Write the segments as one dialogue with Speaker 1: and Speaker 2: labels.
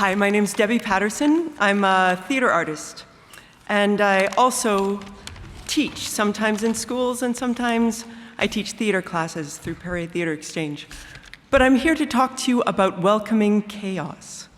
Speaker 1: Hi, my name's Debbie Patterson. I'm a theater artist, and I also teach, sometimes in schools, and sometimes I teach theater classes through Perry Theater Exchange. But I'm here to talk to you about welcoming chaos.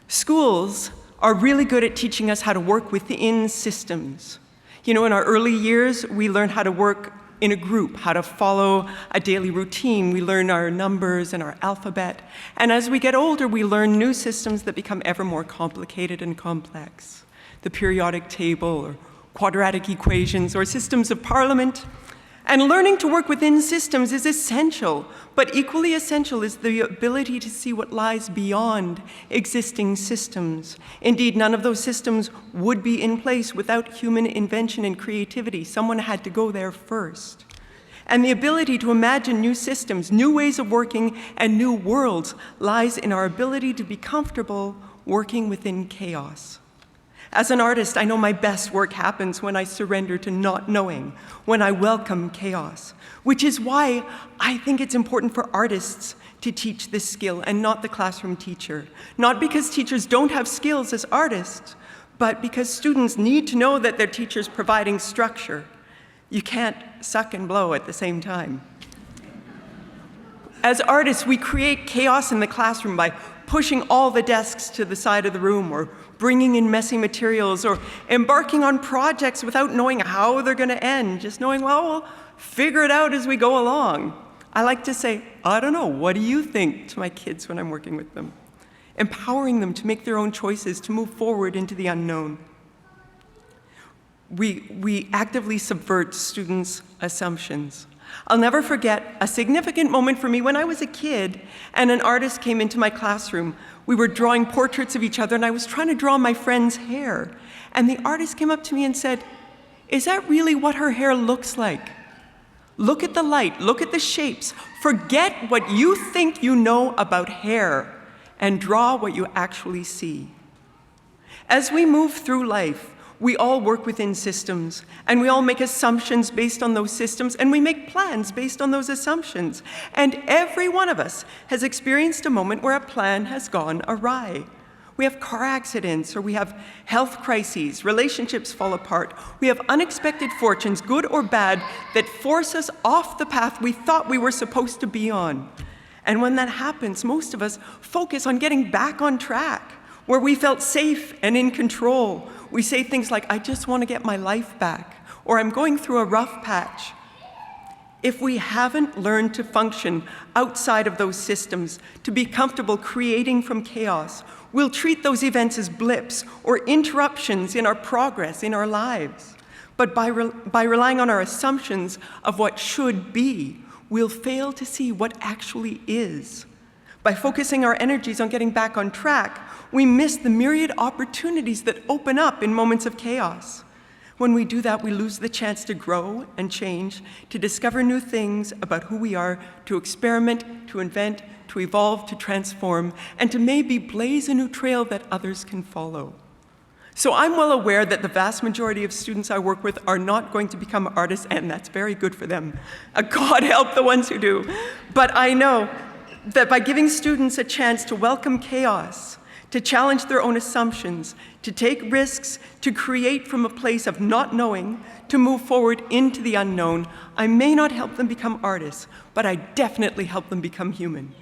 Speaker 1: Schools are really good at teaching us how to work within systems. You know, in our early years, we learn how to work in a group, how to follow a daily routine. We learn our numbers and our alphabet. And as we get older, we learn new systems that become ever more complicated and complex. The periodic table, or quadratic equations, or systems of parliament. And learning to work within systems is essential, but equally essential is the ability to see what lies beyond existing systems. Indeed, none of those systems would be in place without human invention and creativity. Someone had to go there first. And the ability to imagine new systems, new ways of working, and new worlds lies in our ability to be comfortable working within chaos. As an artist, I know my best work happens when I surrender to not knowing, when I welcome chaos, which is why I think it's important for artists to teach this skill and not the classroom teacher. Not because teachers don't have skills as artists, but because students need to know that their teacher's providing structure. You can't suck and blow at the same time. As artists, we create chaos in the classroom by pushing all the desks to the side of the room, or bringing in messy materials, or embarking on projects without knowing how they're going to end, just knowing, well, we'll figure it out as we go along. I like to say, I don't know, what do you think, to my kids when I'm working with them? Empowering them to make their own choices, to move forward into the unknown. We actively subvert students' assumptions. I'll never forget a significant moment for me when I was a kid and an artist came into my classroom. We were drawing portraits of each other and I was trying to draw my friend's hair. And the artist came up to me and said, "Is that really what her hair looks like? Look at the light, look at the shapes. Forget what you think you know about hair and draw what you actually see." As we move through life, we all work within systems, and we all make assumptions based on those systems, and we make plans based on those assumptions. And every one of us has experienced a moment where a plan has gone awry. We have car accidents, or we have health crises, relationships fall apart. We have unexpected fortunes, good or bad, that force us off the path we thought we were supposed to be on. And when that happens, most of us focus on getting back on track, where we felt safe and in control. We say things like, "I just want to get my life back," or "I'm going through a rough patch." If we haven't learned to function outside of those systems, to be comfortable creating from chaos, we'll treat those events as blips or interruptions in our progress, in our lives. But by relying on our assumptions of what should be, we'll fail to see what actually is. By focusing our energies on getting back on track, we miss the myriad opportunities that open up in moments of chaos. When we do that, we lose the chance to grow and change, to discover new things about who we are, to experiment, to invent, to evolve, to transform, and to maybe blaze a new trail that others can follow. So I'm well aware that the vast majority of students I work with are not going to become artists, and that's very good for them. God help the ones who do. But I know that by giving students a chance to welcome chaos, to challenge their own assumptions, to take risks, to create from a place of not knowing, to move forward into the unknown, I may not help them become artists, but I definitely help them become human.